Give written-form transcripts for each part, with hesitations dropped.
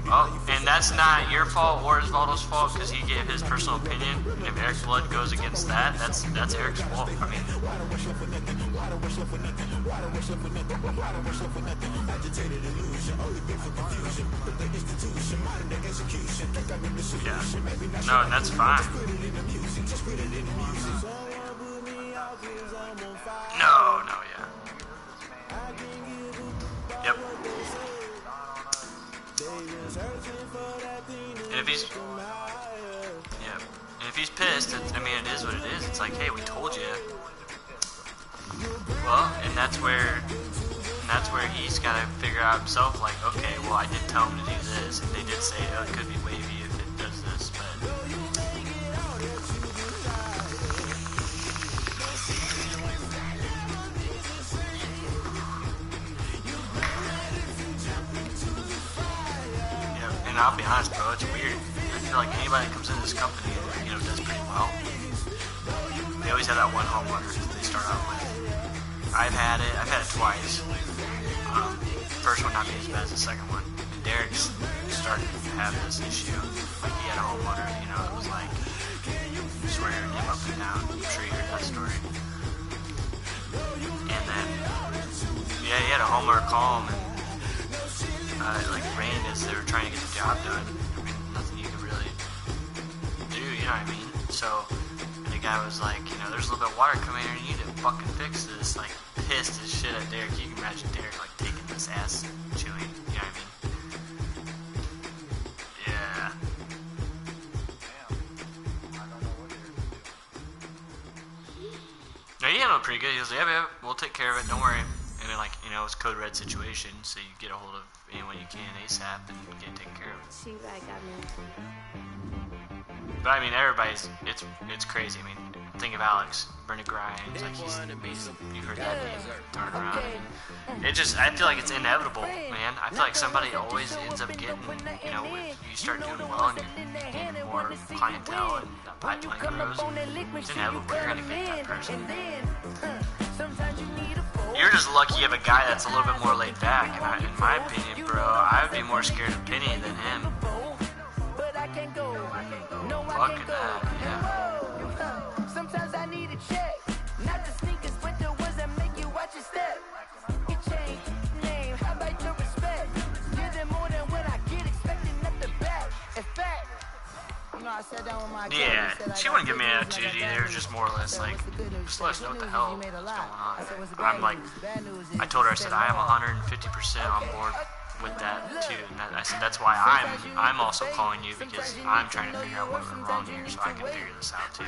Oh, and that's not your fault or Osvaldo's fault because he gave his personal opinion. And if Eric Blood goes against that, that's Eric's fault. I mean, yeah, no, and that's fine. No, yeah. Yep. And if he's, yeah, and if he's pissed, I mean, it is what it is. It's like, hey, we told you. Well, and that's where he's got to figure out himself. Like, okay, well, I did tell him to do this, and they did say, oh, it could be wavy if it does this, but. And I'll be honest, bro, it's weird. I feel like anybody that comes into this company, you know, does pretty well. They always have that one home runner they start out with. I've had it twice. First one not being as bad as the second one. And Derek's started to have this issue. Like, he had a home runner, you know, it was like swearing him up and down. I'm sure you heard that story. And then, yeah, he had a home runner call him, and like rained as they were trying to get the job done. I mean, nothing you could really do, you know what I mean? So the guy was like, you know, there's a little bit of water coming here and you need to fucking fix this. Like, pissed as shit at Derek. You can imagine Derek like taking this ass chewing, you know what I mean? Yeah. No, he handled it pretty good. He was like, yeah, we'll take care of it, don't worry. And then, like, you know, it's code red situation, so you get a hold of anyone you can ASAP and get it taken care of. But I mean, everybody's, it's crazy. I mean, think of Alex, Brendan Grimes, like he's you heard that name thrown around. It just, I feel like it's inevitable, man. I feel like somebody always ends up getting, you know, when you start doing well and you're getting more clientele and that pipeline grows, it's inevitable you're gonna get that person. You're just lucky you have a guy that's a little bit more laid back, and in my opinion, bro, I would be more scared of Penny than him. Fucking that, yeah. Sometimes I need a check, not the sneakers, but the ones that make you watch your step. You change name, how about your respect? Give them more than what I get, expecting at the back. In fact, you know, I sat down with my yeah, she wouldn't give me an attitude either. Just more or less like, just let us know what the hell is going on. I'm like, I told her, I said, I am 150% on board with that too. And I said, that's why I'm also calling you, because I'm trying to figure out what went wrong here, so I can figure this out too.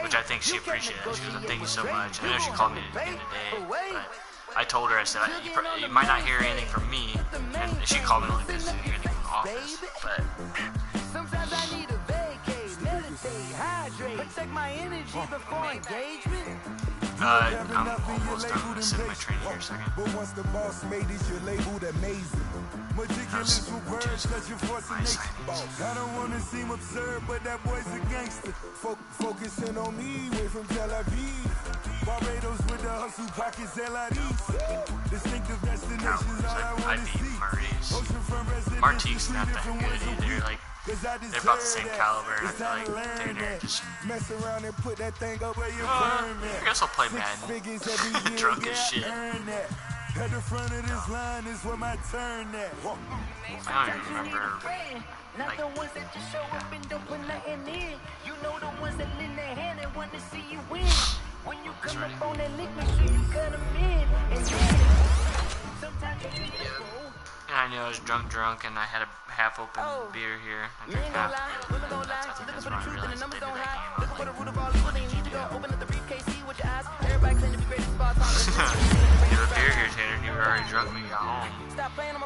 Which I think she appreciated. She was like, thank you so much. I know she called me at the end of the day, but I told her, I said, you might not hear anything from me, and she called me only because she didn't hear anything from the office, but. Sometimes I need a vacate, meditate, hydrate, protect my energy before engagement. I'm almost done with my training here a second. But once the boss made it, you're labeled amazing. Meticulous with words, cause you're forcing boss. I don't wanna seem absurd, but that boy's a gangster. Focusing on me, way from Tel Aviv. Barbados with the hustle pockets, LIDs. Distinctive destinations, all I wanna see. Martique's not that good either. Like, they're about the same caliber, and I feel like they're just. Mess around and put that thing up where you I guess I'll play Madden. Drunk as shit. At the front of this line is where my turn at. I don't even remember. Not the ones that just show up and don't put nothing in. You know the ones that lend their hand and want to see you win. When you come up on that lick, make sure you cut them in. And then sometimes you need to go. And I knew I was drunk, and I had a half-open beer here. I drank half of it. I think that's when I realized they did that game. I was like, what did you do? You have a beer here, Tanner, and you were already drunk when you got home.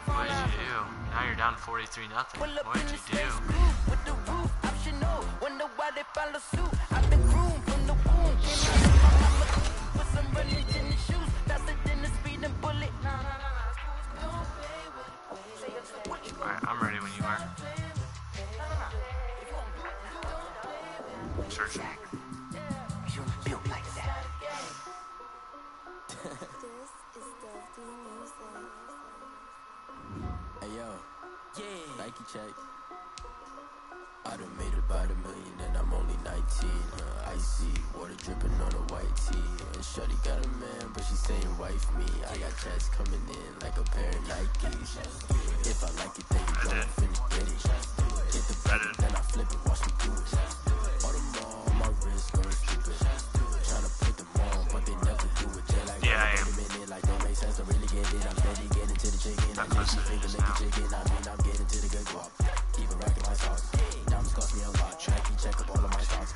What did you do? Now you're down 43-0. What did you do? Alright, I'm ready when you are. Searching. You built like that. This is Dusty Music. Hey yo, yeah, Nike check. I done made about $1 million and I'm only 19. Icy, water dripping on a white tee. And shorty got a man, but she saying wife me. I got checks coming in like a pair of Nikes. If I like it, then you gon' finna get it. Hit the button, then I flip it, watch me do it. All them on my wrist going stupid. Tryna put them on, but they never do it. They like, yeah, I am. Like, don't make sense to really get it. I'm steady getting to the chicken. I make you think of making chicken. I mean, I'm getting to the good guap. Keep it racking my sauce. Diamonds cost me a lot. Nike check up all of my stocks.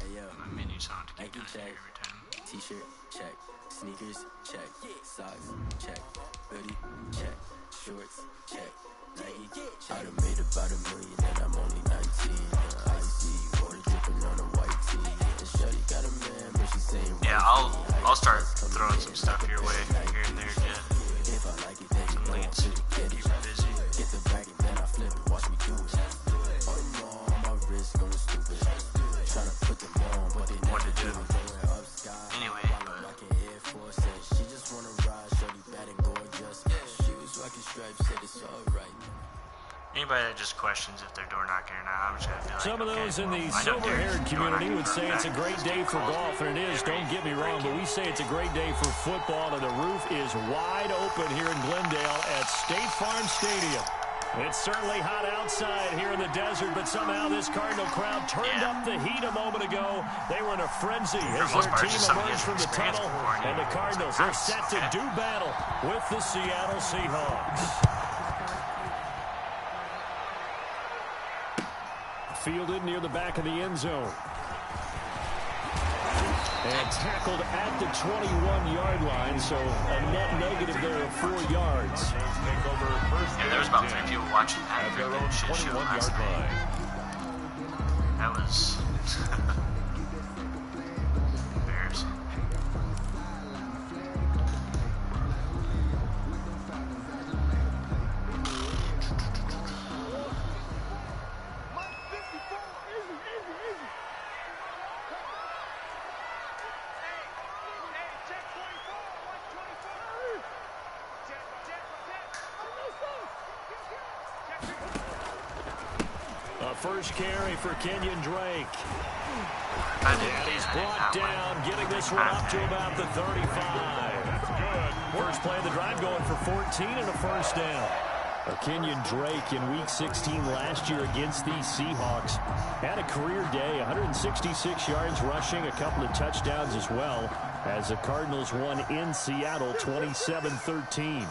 Hey yo, My menu song to keep Nike doing it check. every time. T-shirt check. Sneakers check. Socks check. Hoodie check. Shorts check. Nike check. I done made about $1 million and I'm only 19. Icy, water dripping on a white tee. And shorty got a man, but she saying Yeah, I'll start throwing some stuff your way here and there, yeah. if I like it, then you Some know I'm leads. finna get Keep it. it busy. Get the bag and then I flip it, watch me do it. Oh no, my wrist going stupid. Tryna put them on, but they What never to do do. it. Going up sky, Anyway, while I'm rocking Air Force. Said she just wanna ride, shorty bad and gorgeous. She was rocking stripes, said it's alright. Anybody that just questions if they're door knocking or not, I'm just gonna be like, Some of those in the I know silver-haired Derek's community door would knocking say for a it's a fact. great day for Calls golf, and it is. Don't get me wrong, but we say it's a great day for football, and the roof is wide open here in Glendale at State Farm Stadium. It's certainly hot outside here in the desert, but somehow this Cardinal crowd turned up the heat a moment ago. They were in a frenzy as most their part, team just something emerged you from the experience tunnel, before, and the Cardinals are set to do battle with the Seattle Seahawks. Fielded near the back of the end zone. And tackled at the 21-yard line, so a net negative there of 4 yards. Yeah, there was about 3 people watching that freaking shit show last night. That was embarrassing. First carry for Kenyon Drake. And He's brought down, getting this one up to about the 35. First play of the drive going for 14 and a first down. Kenyon Drake in Week 16 last year against these Seahawks had a career day, 166 yards rushing, a couple of touchdowns as well, as the Cardinals won in Seattle 27-13.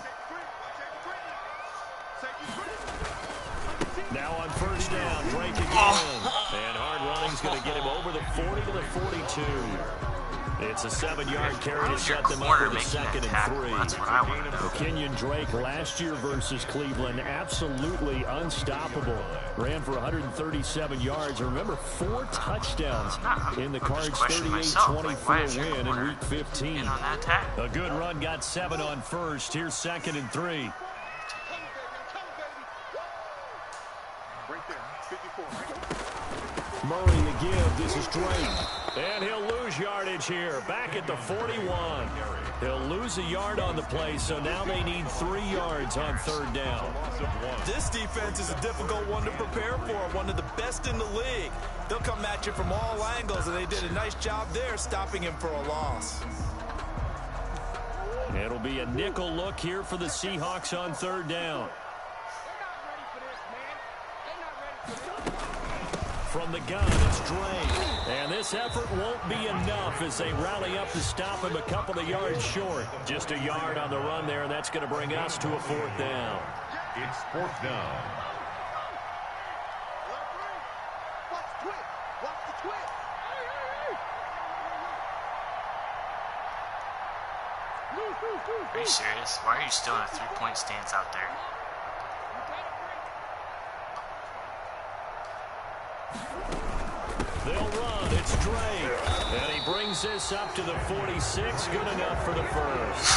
Now on first down, Drake again. And hard running's going to get him over the 40 to the 42. It's a 7-yard carry to set them up with a 2nd and 3. That's what I want to know. Kenyon Drake last year versus Cleveland, absolutely unstoppable. Ran for 137 yards. Remember, 4 touchdowns in the Cards' 38-24 win in Week 15. In on that tack. A good run, got 7 on first. Here's 2nd and 3. Murray to give. This is Drake. And he'll lose yardage here. Back at the 41. He'll lose a yard on the play, so now they need 3 yards on 3rd down. This defense is a difficult one to prepare for, one of the best in the league. They'll come at you from all angles, and they did a nice job there stopping him for a loss. It'll be a nickel look here for the Seahawks on 3rd down. From the gun, it's Drake. And this effort won't be enough as they rally up to stop him a couple of yards short. Just a yard on the run there, and that's going to bring us to a 4th down. It's 4th down. Are you serious? Why are you still in a 3-point stance out there? They'll run. It's Drake. And he brings this up to the 46. Good enough for the first.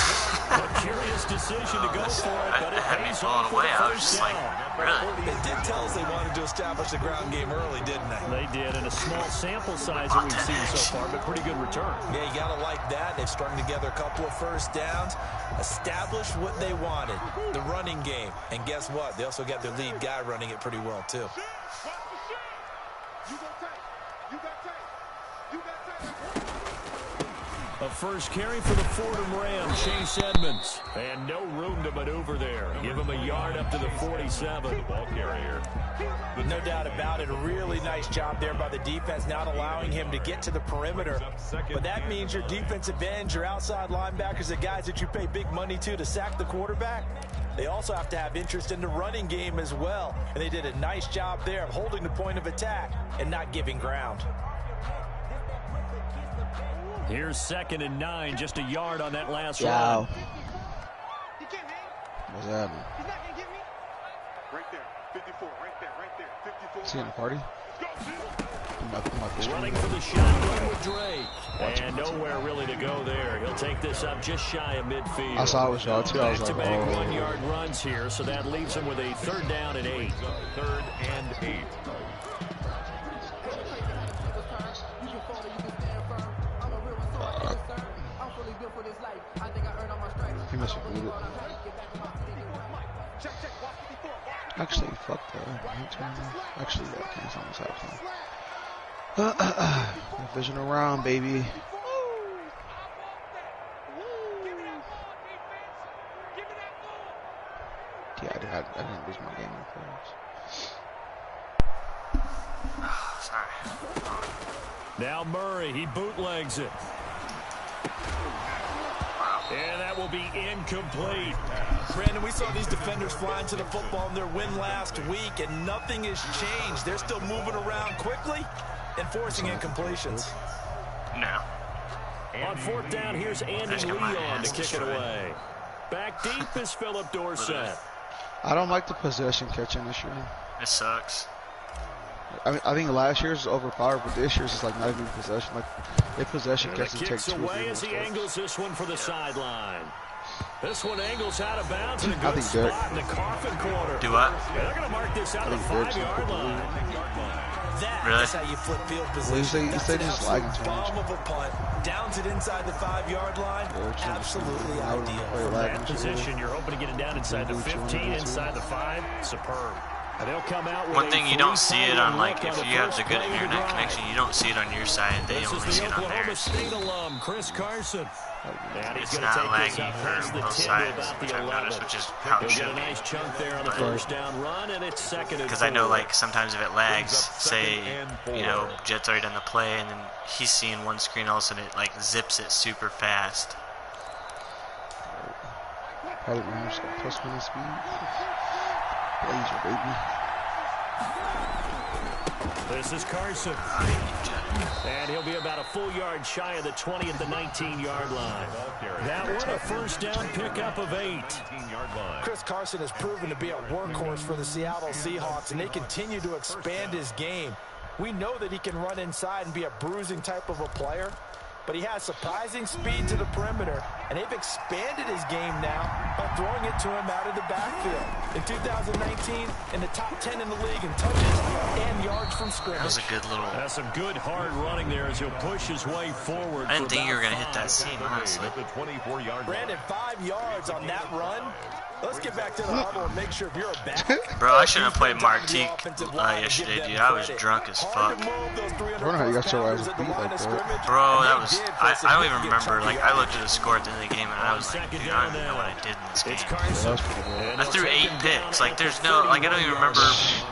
A curious Nice decision to go for it, but it had me pays blown off away. with a I was first just like, down. really? They did tell us they wanted to establish the ground game early, didn't they? They did, in a small sample size that we've seen so far, but pretty good return. Yeah, you got to like that. They've strung together a couple of first downs, established what they wanted, the running game. And guess what? They also got their lead guy running it pretty well, too. A first carry for the Fordham Ram, Chase Edmonds. And no room to maneuver there. Give him a yard up to the 47. Ball carrier. No doubt about it. A really nice job there by the defense, not allowing him to get to the perimeter. But that means your defensive ends, your outside linebackers, the guys that you pay big money to sack the quarterback, they also have to have interest in the running game as well. And they did a nice job there of holding the point of attack and not giving ground. Here's 2nd and 9, just a yard on that last Wow. run. What's happening? Right there, 54, right there, 54. Is he in the party? Running for the shotgun with Drake. And nowhere really to go there. He'll take this up just shy of midfield. I saw it was y'all too. I was like, Back-to-back oh. 1-yard runs here, so that leaves him with a 3rd down and 8. 3rd and 8. He must have moved it. Actually, fuck that. Actually, yeah, it's almost halftime. Vision around, baby. Yeah, I didn't lose my game in class. Sorry. Now Murray, he bootlegs it. And that will be incomplete. Brandon, we saw these defenders flying to the football in their win last week, and nothing has changed. They're still moving around quickly and forcing incompletions. No. On 4th down, here's Andy Leon to kick it away. Back deep is Philip Dorsett. I don't like the possession catching this year. It sucks. I think last year's was overpowered, but this year's is like not even possession. Like they possession And the catch and take kicks 2 or 3 away as he steps. angles this one for the sideline. This one angles out of bounds in a I good think spot in the coffin corner. Do what? Yeah, they're going to mark this out of the Derrick's 5-yard line. That Really? is how you flip field Well, position. you say That's an just lagging absolute too much. bomb of a punt. Downs it inside the 5-yard line. Absolutely ideal. From that position, you're hoping to get it down inside the 15, inside the 5. Superb. And they'll come out with One thing you don't see it on, like, if look you on have the the good first play of the internet drive. connection, you don't see it on your side. They This only is see the it on Oklahoma theirs. State alum, Chris Carson. And he's It's going to not take this laggy up for past the 10 both to sides, about which the I've 11. noticed, which is how it He'll should get a be. nice chunk there on the But- first down run, and it's 2nd and 4. Because I know, like, sometimes if it lags, Brings up say, 2nd and 4. you know, Jet's already done the play, and then he's seeing one screen, all of a sudden it, like, zips it super fast. Pilot Rams got +1 speed. Blazer, baby. This is Carson. And he'll be about a full yard shy of the 20 at the 19-yard line. That one, a first down pickup of 8. 19-yard line. Chris Carson has proven to be a workhorse for the Seattle Seahawks, and they continue to expand his game. We know that he can run inside and be a bruising type of a player, but he has surprising speed to the perimeter, and they've expanded his game now by throwing it to him out of the backfield. In 2019, in the top 10 in the league in touches and yards from scrimmage. That was a good little... That's some good hard running there as he'll push his way forward. I didn't for think you were about going to hit that 5. seam, honestly. At the 24-yard line. Brandon, 5 yards on that run. Let's get back to the huddle and make sure if you're a back. Bro, I shouldn't have played Martique yesterday, dude. I was drunk as fuck. I don't know how you got your ass beat like that. Bro, that was... I don't even remember. Like, I looked at the score at the end of the game, and I was like, dude, I don't even know what I did in this game. It's Carson. I threw 8 picks. Like, there's no... Like, I don't even remember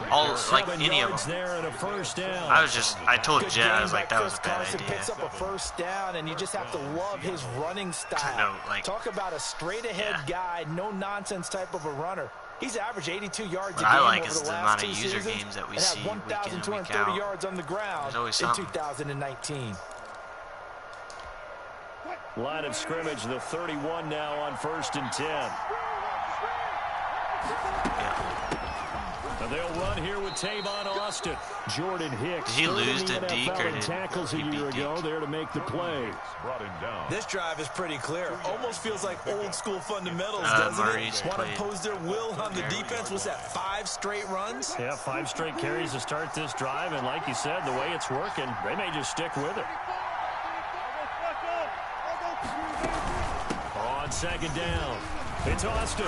all... Like, any of them. There and a first down. I was just... I told Jet, I was like, that was a bad Carson idea. picks up a first down, and you just have to love his running style. know, like- Talk about a straight-ahead guy, no-nonsense type of a runner. He's averaged 82 yards a What game I like over is the the last amount of 2 user seasons, games that we and had see week in and week 1,230 out. yards on the ground There's always in something. 2019. Line of scrimmage, the 31 now on 1st and 10. And they'll run here with Tavon Austin. Jordan Hicks. Did he lose to NFL Deke or in did tackles a he beat year ago Deke? there to make the play. Brought him down. This drive is pretty clear. Almost feels like old school fundamentals, doesn't Murray's it? Want to played impose their will on the defense? What's that, 5 straight runs? Yeah, 5 straight carries to start this drive, and like you said, the way it's working, they may just stick with it. On second down, it's Austin.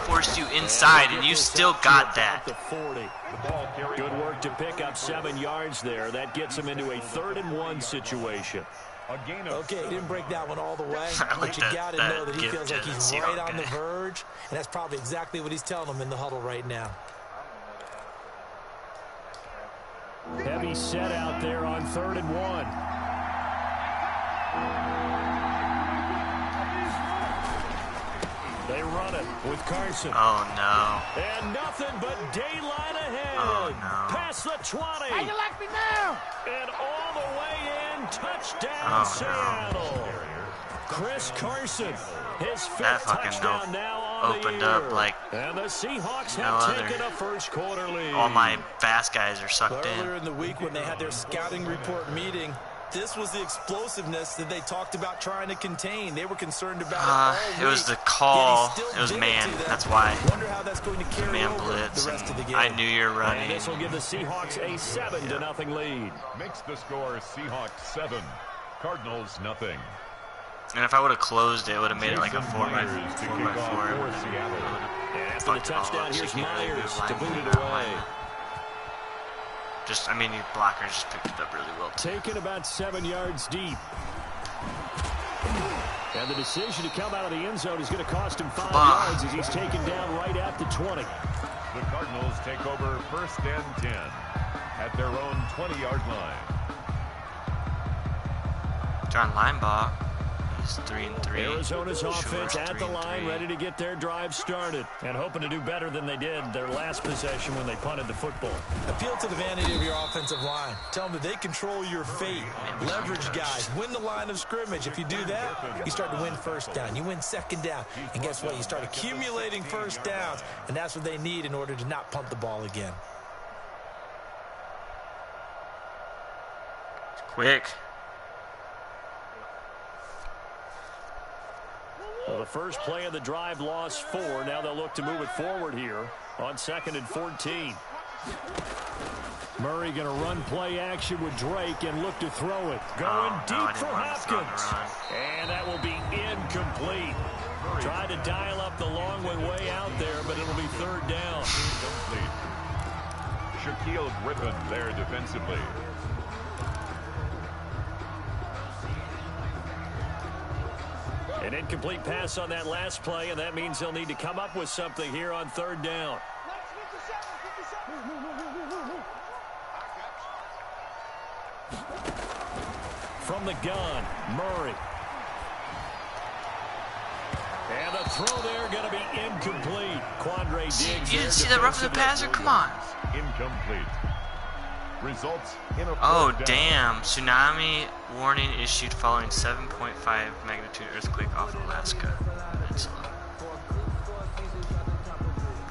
Forced you inside, and you still got that. The 40. Good work to pick up 7 yards there. That gets him into a 3rd and 1 situation. Okay, he didn't break that one all the way, I like but you got to that know that he gift feels like to the he's Seahawk right on the guy. verge, and that's probably exactly what he's telling them in the huddle right now. Heavy set out there on 3rd and 1. They run it with Carson. Oh no. And nothing but daylight ahead. Oh, no. Past the 20. How you like me now? And all the way in. Touchdown, Oh, no. Seattle. Chris Carson. His 5th That fucking touchdown now on opened the year. up like And the Seahawks no have other. taken a first quarter lead. All my fast guys are sucked Earlier in. in the week when they had their scouting report meeting, this was the explosiveness that they talked about trying to contain. They were concerned about it all It was week. the call. Yet he still It was did man. to them. That's why. Wonder how that's going to carry Man over blitz. the rest of the And game. I knew you're And running. this will give the Seahawks a 7-0 lead. Makes the score Seahawks 7, Cardinals nothing. And if I would have closed it, it would have made it like a Jason 4 by Myers to 4 kick by off 4. for Seattle. And after the Fucked it all touchdown, up, so here's you can't really Myers do to line boot it that away. line. Just, I mean, your blockers just picked it up really well. Taken about 7 yards deep. And the decision to come out of the end zone is going to cost him 5 yards as he's taken down right at the 20. The Cardinals take over 1st and 10 at their own 20-yard line. John Linebaugh, he's 3-3. Arizona's offense Shores, at the line, 3-3. ready to get their drive started. And hoping to do better than they did their last possession when they punted the football. Appeal to the vanity of your offensive line. Tell them that they control your fate. Leverage guys. Win the line of scrimmage. If you do that, you start to win 1st down. You win 2nd down. And guess what? You start accumulating 1st downs. And that's what they need in order to not punt the ball again. Quick. Well, the first play of the drive lost 4. Now they'll look to move it forward here on 2nd and 14. Murray going to run play action with Drake and look to throw it. Going I deep didn't for want to throw the Hopkins. run. And that will be incomplete. Tried to dial up the long one way out there, but it'll be 3rd down. Incomplete. Shaquille Griffin there defensively. An incomplete pass on that last play, and that means they'll need to come up with something here on 3rd down. From the gun, Murray. And the throw there going to be incomplete. Quandre Diggs. You didn't see the rough of the passer? Come on. Incomplete. Results in a Oh, 4th down. damn. Tsunami warning issued following 7.5 magnitude earthquake off Alaska Peninsula.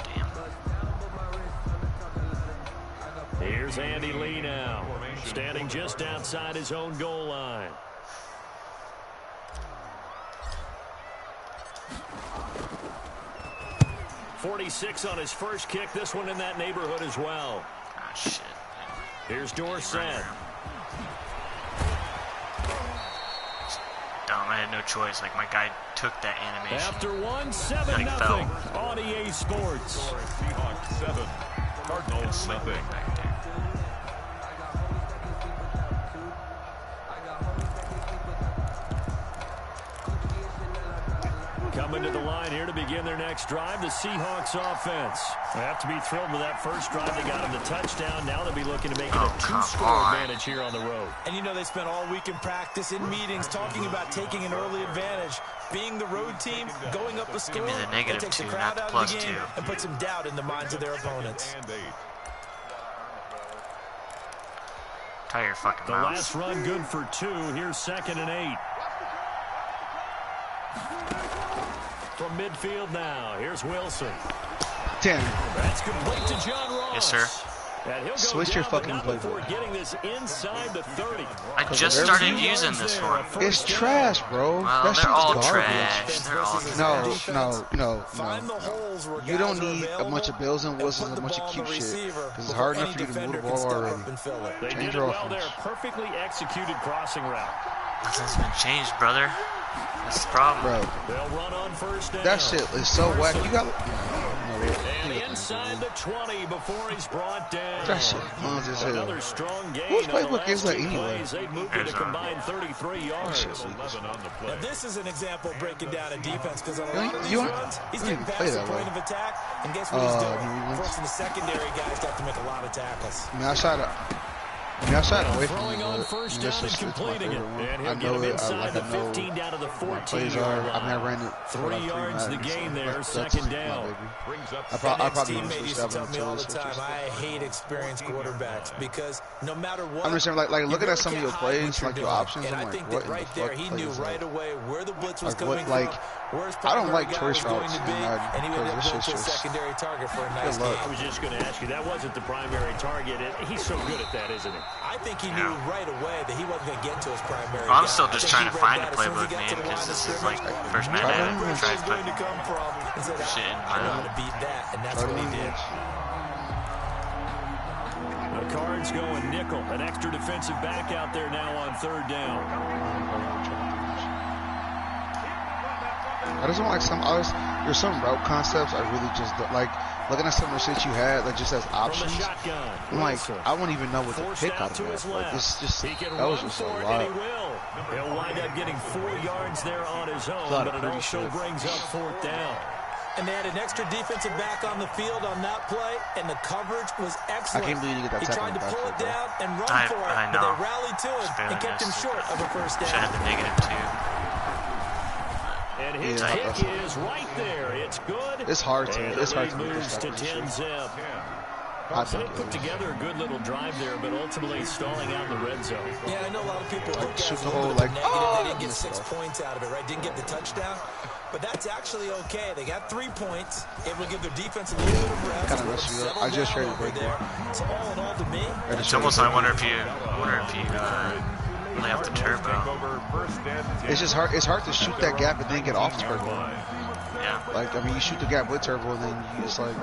Damn. Here's Andy Lee now, standing just outside his own goal line. .46 on his first kick. This one in that neighborhood as well. Oh, shit. Here's Dorsett. Dumb. I had no choice. Like, my guy took that animation. After 1-7 Like, nothing on EA Sports. Seahawks 7, Cardinals nothing. Back there. Coming to the line here to begin their next drive, the Seahawks offense. They have to be thrilled with that first drive. They got them the touchdown. Now they'll be looking to make it a 2-score advantage here on the road. And you know they spent all week in practice, in meetings, talking about taking an early advantage. Being the road team, going up a score, me the that negative takes the 2, crowd not the out of the plus game 2. and puts some doubt in the minds of their opponents. And 8. Tie your fucking The mouth. last run good for 2. Here's 2nd and 8. From midfield now, here's Wilson. 10. That's complete to John Ross. Yes, sir. And he'll go Switch your down, fucking but not before playbook. getting this inside the 30. I just started using this one. It's trash, bro. Well, that they're shit's all garbage. trash. They're all trash. No. Find the holes where You guys don't are need a available bunch of bells and and whistles put and a the bunch of ball on cute the shit. receiver Because it's before hard any enough for you to move defender the can ball step already. up and fill it. They Change did it your well there. offense. Perfectly executed crossing route. Nothing's been changed, brother. That's the problem. Bro, They'll run on first down. that shit is so whack. You got... And inside the 20 before he's brought down. That shit clumsy as hell. Another strong gain. Whose on the playbook is last that two anyway? plays. They've moved it a combined 33 yards. 11 on the play. Now, this is an example of breaking down a defense because on a You lot of these don't- runs, he's you getting don't play past the that point way. of attack, and guess what he's doing? defense. Forcing the secondary guys to have to make a lot of tackles. I mean, I shot away from Throwing him, on but first this down is and my completing it. favorite one. And I he'll get know him it. inside the I know 15 down to the my plays 14-yard are. I mean, I line. ran it for 3 like yards the Madden, gain so there, that's second my down. baby. Brings up I My probably teammate used to tell me all the time, I hate experienced quarterbacks because no matter what, I'm just saying, like you looking really at some of can't your hide plays, what you're like your doing. options, and I'm I like, think what that in right the there, fuck he play knew is right that? away where the blitz was Like, coming what, like, from, where his I don't primary like guy choice was going routes to in be, Madden, and he would because get this built shit's to a just- secondary target for a nice luck. I game. was just going to ask you, that wasn't the primary target. He's so good at that, isn't he? I think he knew right away that he wasn't going to get to his primary Well, I'm guy. still I just think trying he to read find a that as soon as he playbook, got man, to the because line of this is scrimmage. like first man Try I to ever Where's tried this to going to put come from? And said, shit in I know how to beat that, and that's what he did. The Cards going nickel. An extra defensive back out there now on third down. I just don't like some others. There's some route concepts I really just don't like. Looking at some of the shit you had, like just as From the options, shotgun. I'm like, Wilson. I won't even know what to Forced pick out out to of his that. Like, left. it's just, He can that was run just a for it, lot. and he will. He'll wind up getting 4 yards there on his own, lot but of it pretty also shit. brings up fourth down. And they had an extra defensive back on the field on that play, and the coverage was excellent. I can't believe you get that He tackle tried to in the pull it backfield, down and run I for it, know. but they rallied to it Just barely and kept him missed. short of a first Should have down. the negative too. And his Yeah, kick is right there. It's good. It's hard to- And it's the hard lead to make moves this to type of 10 shit. zip. I So they think put it together a good little drive there, but ultimately stalling out in the red zone. Yeah, I know a lot of people look at it shoot as a the little hole, bit of a like, negative. oh, They didn't get miss 6 it. points out of it, right? Didn't get the touchdown. But that's actually okay. They got 3 points, able to give their defense a little bit of rest. Kinda messed me up. I just traded over right there. So all in all, to me, It's almost like I wonder if you lay off the turbo. Over first and 10. It's just hard. It's hard to shoot that gap and then get off turbo. Yeah. Like, I mean, you shoot the gap with turbo, and then you just like.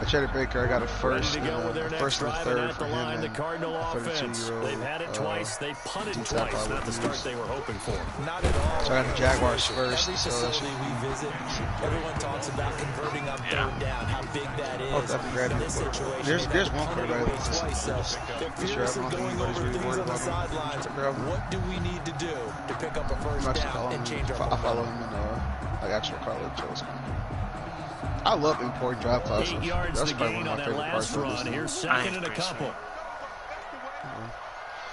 I traded Baker. I got a first, Ready to go with their a next first and a drive, third and at for the him. line, the And Cardinal a offense. 32-year-old, They've had it twice. They've punted D-tap twice. I Not would the start use. they were hoping for. not at all. So I got the Jaguars first, Every so that facility we visit, everyone talks about converting on Yeah. third down, how big that is. Oh, definitely grab In it. this situation, There's they one punted quarterback away that's twice, so they're pretty sure fierce I at don't think going anybody's over really things worried on the about him. sidelines. Grab him. What do we need to do to pick up a first I'm actually down following and him. change our I follow momentum? him in like actual college. So it's kind of. I love important drive classes. 8 yards That's the probably gain one on of my that favorite last parts of run. this. Here's second and a couple.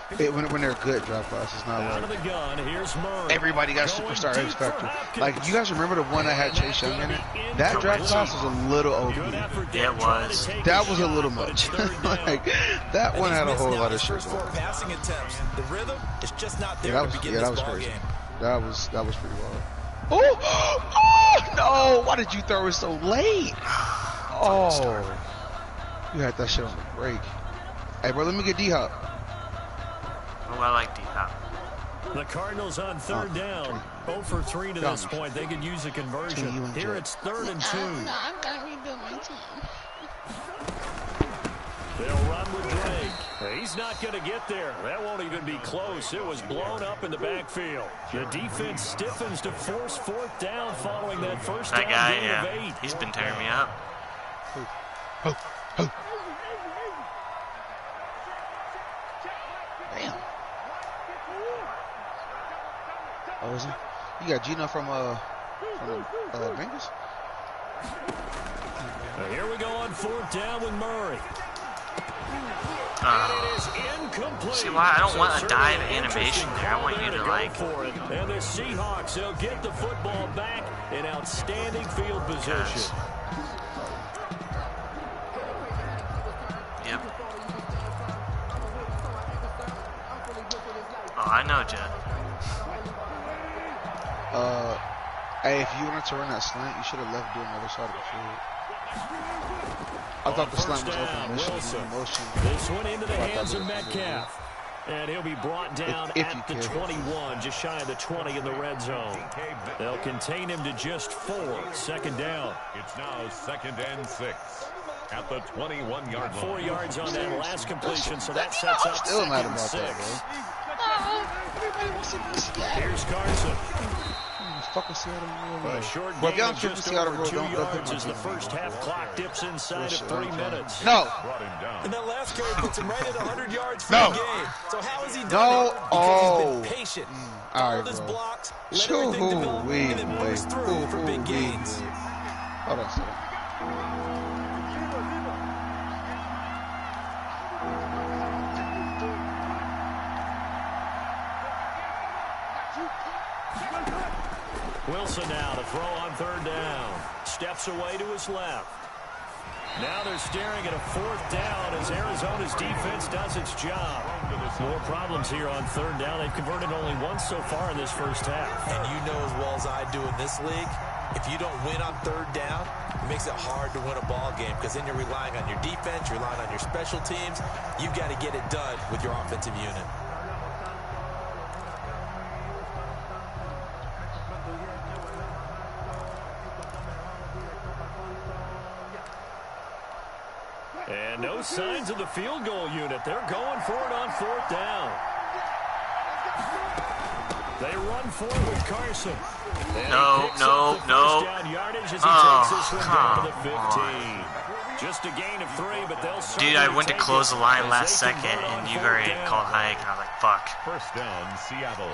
When they're good drive classes, not Out of like the gun, here's Murray. everybody got Going superstar deep X for Factor. Hopkins. Like, you guys remember the one that had Chase Young in it? That draft class was a little Good OP. effort there, Yeah, it trying to was. take That a was a shot, little but it's much. third down. Like, that one had a whole lot of his shit. first 4 going on. passing attempts. The rhythm is just not there Yeah, to begin that this was ball crazy. game. That was pretty wild. Oh no! Why did you throw it so late? Oh, you had that shit on the break. Hey, bro, let me get D-Hop. Oh, I like D-Hop. The Cardinals on third down. 0 for 3 to this point. They could use a conversion. Here it's 3rd and 2. I gotta rebuild my team. They'll run with Drake. He's not going to get there. That won't even be close. It was blown up in the backfield. The defense stiffens to force 4th down following that first That down guy, gain of yeah, 8. he's been tearing me up. Damn. Oh, is he? You got Gino from the Bengals? Here we go on 4th down with Murray. And it is incomplete. See why I don't want a certainly dive an animation interesting there. I want call you there to go like. for it. And the Seahawks, they'll get the football back in outstanding field position. Yep. Oh, I know, Jed. Hey, if you wanted to run that slant, you should have left doing the other side of the field. I thought the slant was open. Wilson. This one into the hands of Metcalf. And he'll be brought down at the 21, just shy of the 20 in the red zone. They'll contain him to just 4. Second down. It's now 2nd and 6 at the 21-yard line. 4 yards on that last completion, so that sets up still mad 2nd and about 6. That, Here's Carson. A short gain of just over 2 yards as the first half clock dips inside of 3 minutes. No. And that last carry puts him right at 100 yards for No. the game. So how has he done No. it? Because he's been patient. All right, Followed his bro. blocks, let everything develop, and then burst through for big gains. Hold on a second. Wilson now to throw on 3rd down. Steps away to his left. Now they're staring at a 4th down as Arizona's defense does its job. More problems here on 3rd down. They've converted only once so far in this first half. And you know as well as I do in this league, if you don't win on 3rd down, it makes it hard to win a ball game because then you're relying on your defense, you're relying on your special teams. You've got to get it done with your offensive unit. And no signs of the field goal unit. They're going for it on 4th down. They run for it with Carson. No. Down yardage as he takes this one down to the 15. Just a gain of 3, but they'll Dude, I went to close the line last second, and you already called hike, and I was like, fuck. 1st down, Seattle.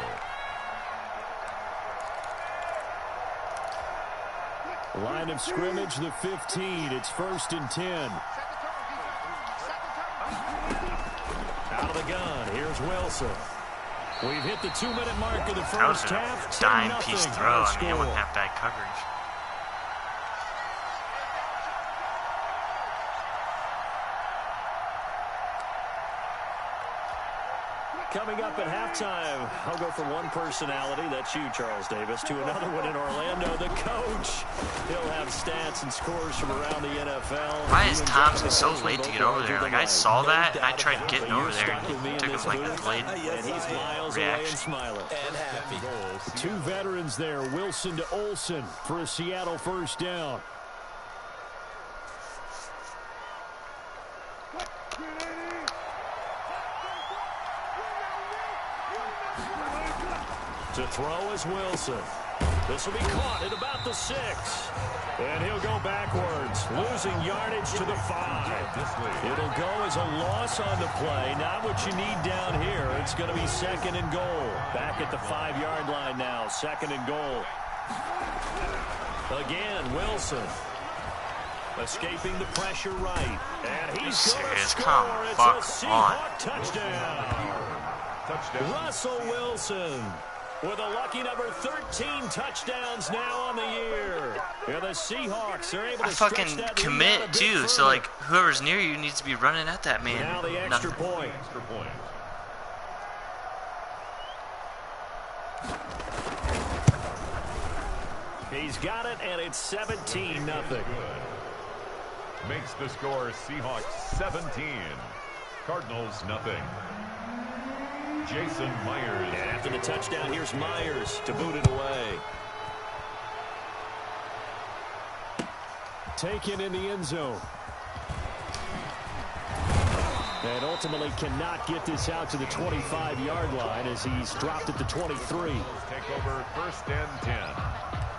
Line of scrimmage, the 15. It's 1st and 10. Out of the gun, here's Wilson. We've hit the 2-minute mark of the first half. That was a dime-piece throw. I mean, it wouldn't have bad coverage. Coming up at halftime, I'll go from one personality, that's you, Charles Davis, to another one in Orlando, the coach. He'll have stats and scores from around the NFL. Why is Thompson so late to get over there? Like, I saw that, and I tried getting over there, and it took him, like, delayed And he's miles away and smiling. And happy. 2 veterans there, Wilson to Olsen for a Seattle 1st down. To throw is Wilson. This will be caught at about the 6. And he'll go backwards, losing yardage to the 5. It'll go as a loss on the play. Not what you need down here. It's going to be 2nd and goal. Back at the 5-yard line now, 2nd and goal. Again, Wilson. Escaping the pressure right. And he's going to score. It's a Seahawk touchdown. Russell Wilson with a lucky number 13 touchdowns now on the year. Yeah, the Seahawks are able to fucking commit too, so like whoever's near you needs to be running at that man. Now the extra point. He's got it, and it's 17-0. Makes the score Seahawks 17, Cardinals nothing. Jason Myers. And after the touchdown, here's Myers to boot it away. Taken in the end zone. And ultimately cannot get this out to the 25-yard line as he's dropped at the 23. Take over 1st and 10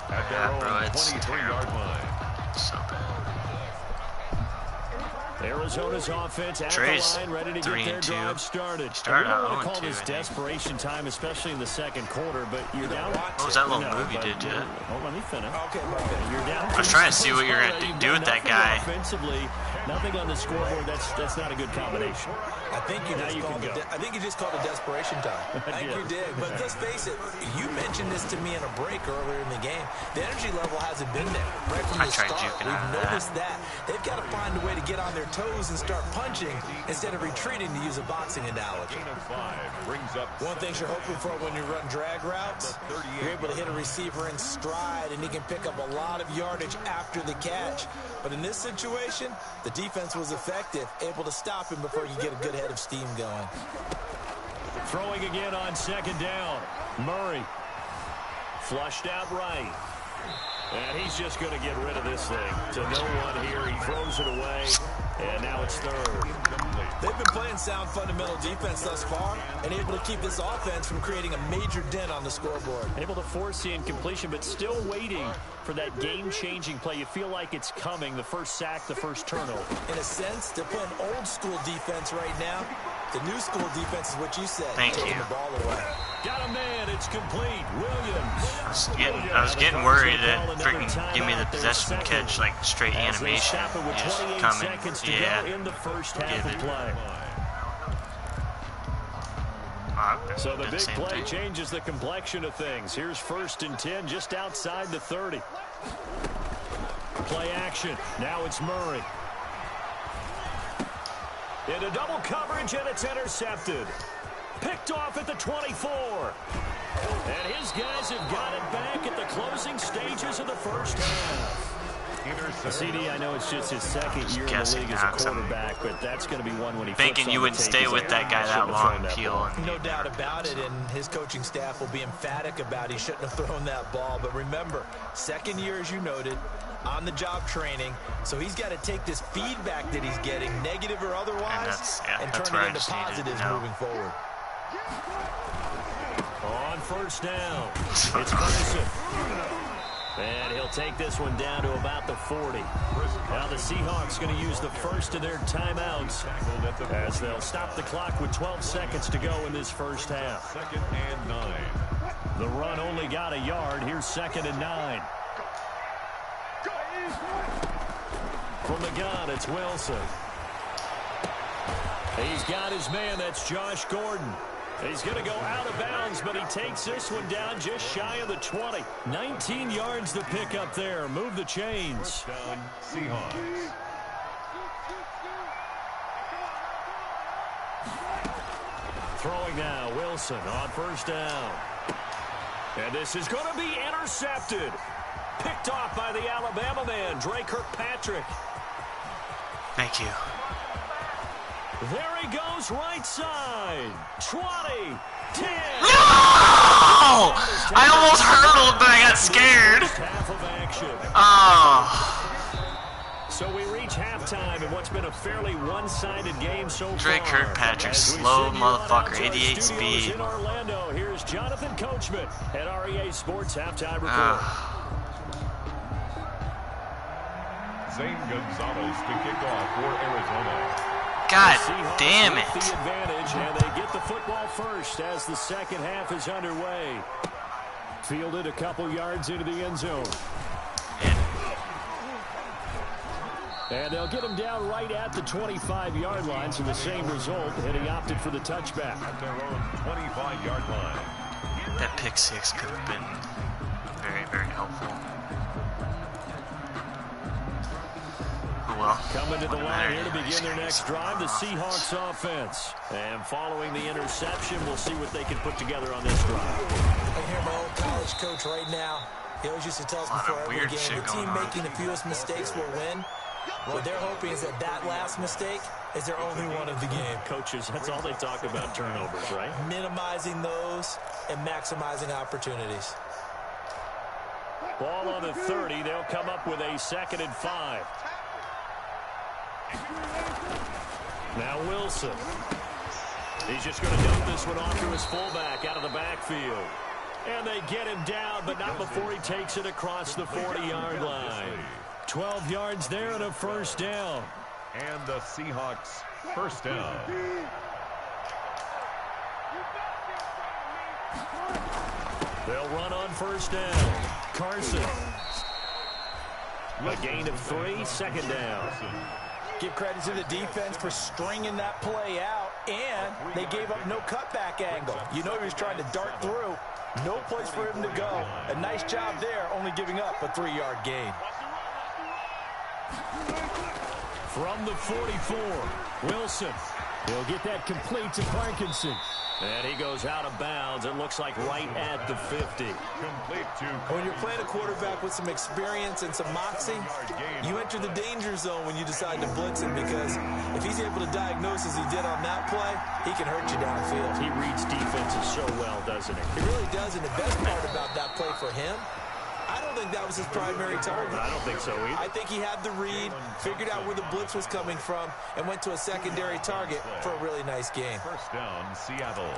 at their own 23-yard line. So bad. Arizona's offense at the line, ready to get their drive started. I don't want to call this desperation time, especially in the 2nd quarter, but you're down. What was that little move you did to it? Hold on, let me finish. Okay. You're down. I was trying to see what you're going to do with that guy. Offensively, Nothing on the scoreboard. That's not a good combination. I think you just called a desperation time. I think you did. But let's face it, you mentioned this to me in a break earlier in the game. The energy level hasn't been there. Right from the start, we've noticed that. They've got to find a way to get on their toes and start punching instead of retreating, to use a boxing analogy. One thing you're hoping for when you run drag routes, you're able to hit a receiver in stride, and he can pick up a lot of yardage after the catch. But in this situation, the defense was effective, able to stop him before you get a good head of steam going. Throwing again on second down. Murray. Flushed out right. And he's just going to get rid of this thing. To no one here. He throws it away. And now it's third. They've been playing sound fundamental defense thus far and able to keep this offense from creating a major dent on the scoreboard. Able to force the incompletion, but still waiting for that game-changing play. You feel like it's coming, the first sack, the first turnover. In a sense, they're playing old-school defense right now. The new school defense is what you said. Thank you. The ball away. Got a man. It's complete. Williams. I was getting worried that freaking give me the possession catch, like straight animation. Just coming. Yeah. In the first half of play. So the big play changes the complexion of things. Here's 1st and 10 just outside the 30. Play action. Now it's Murray. Into double coverage, and it's intercepted. Picked off at the 24. And his guys have got it back at the closing stages of the first half. CD, I know it's just his second year in the league as a quarterback, but that's going to be one when he thinking you wouldn't stay with that guy that long, Peel. No doubt about it, and his coaching staff will be emphatic about he shouldn't have thrown that ball. But remember, second year, as you noted, on-the-job training, so he's got to take this feedback that he's getting, negative or otherwise, and turn it into positives moving forward. On first down, it's Carson. And he'll take this one down to about the 40. Now the Seahawks going to use the first of their timeouts as they'll stop the clock with 12 seconds to go in this first half. 2nd and 9. The run only got a yard. Here's 2nd and 9. From the gun, it's Wilson. He's got his man. That's Josh Gordon. He's going to go out of bounds, but he takes this one down just shy of the 20. 19 yards to pick up there. Move the chains. Down, Seahawks. Throwing now, Wilson on first down. And this is going to be intercepted. Picked off by the Alabama man, Dre Kirkpatrick. Thank you. There he goes, right side. 20, 10. No! I almost hurdled, but I got scared. Half of action. Oh. So we reach halftime in what's been a fairly one-sided game so far. Dre Kirkpatrick, slow motherfucker, 88 speed. In Orlando, here's Jonathan Coachman at REA Sports halftime report. Zane Gonzalez to kick off for Arizona. God damn it. The advantage, and they get the football first as the second half is underway. Fielded a couple yards into the end zone. And they'll get him down right at the 25-yard line, so the same result, and he opted for the touchback. At their own 25-yard line. That pick six could have been very, very helpful. Oh well. Coming to the line here to begin their next drive, the Seahawks offense. And following the interception, we'll see what they can put together on this drive. I hear my old college coach right now. He always used to tell us before every game, the team making the fewest mistakes will win. What they're hoping is that that last mistake is their only one of the game. Coaches, that's all they talk about, turnovers, right? Minimizing those and maximizing opportunities. Ball on the 30. They'll come up with a 2nd and 5. Now Wilson. He's just going to dump this one off to his fullback out of the backfield. And they get him down, but not before he takes it across the 40-yard line. 12 yards there and a first down. And the Seahawks first down. They'll run on first down. Carson. A gain of 3, 2nd down. Give credit to the defense for stringing that play out, and they gave up no cutback angle. You know he was trying to dart through. No place for him to go. A nice job there, only giving up a 3-yard gain. From the 44, Wilson. He'll get that complete to Parkinson. And he goes out of bounds. It looks like right at the 50. Complete to... When you're playing a quarterback with some experience and some moxie, you enter the danger zone when you decide to blitz him, because if he's able to diagnose as he did on that play, he can hurt you downfield. He reads defenses so well, doesn't he? He really does, and the best part about that play for him, I don't think that was his primary target. I don't think so either. I think he had the read, figured out where the blitz was coming from, and went to a secondary target for a really nice game. First down, Seattle.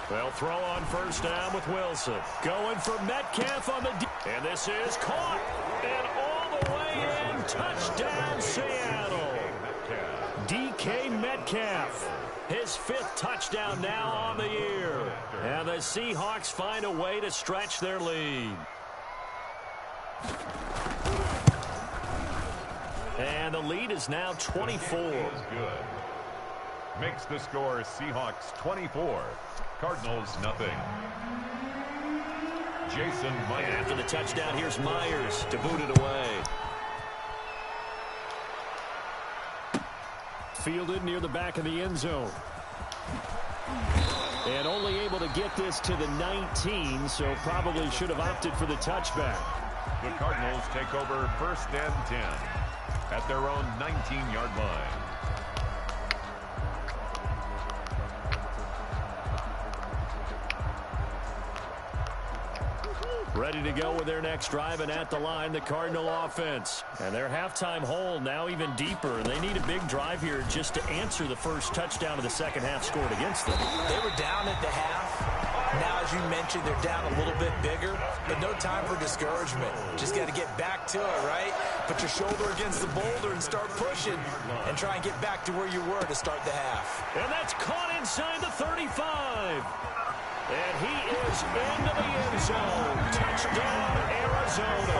They'll throw on first down with Wilson. Going for Metcalf on the... And this is caught. And all the way in. Touchdown, Seattle. DK Metcalf. His 5th touchdown now on the year. And the Seahawks find a way to stretch their lead. And the lead is now 24. Good. Makes the score Seahawks 24. Cardinals nothing. Jason Myers. And after the touchdown, here's Myers to boot it away. Fielded near the back of the end zone. And only able to get this to the 19, so probably should have opted for the touchback. The Cardinals take over first and 10 at their own 19-yard line. Ready to go with their next drive, and at the line, the Cardinal offense. And their halftime hole now even deeper. They need a big drive here just to answer the first touchdown of the second half scored against them. They were down at the half. Now, as you mentioned, they're down a little bit bigger, but no time for discouragement. Just got to get back to it, right? Put your shoulder against the boulder and start pushing and try and get back to where you were to start the half. And that's caught inside the 35. And he is into the end zone. Touchdown, Arizona.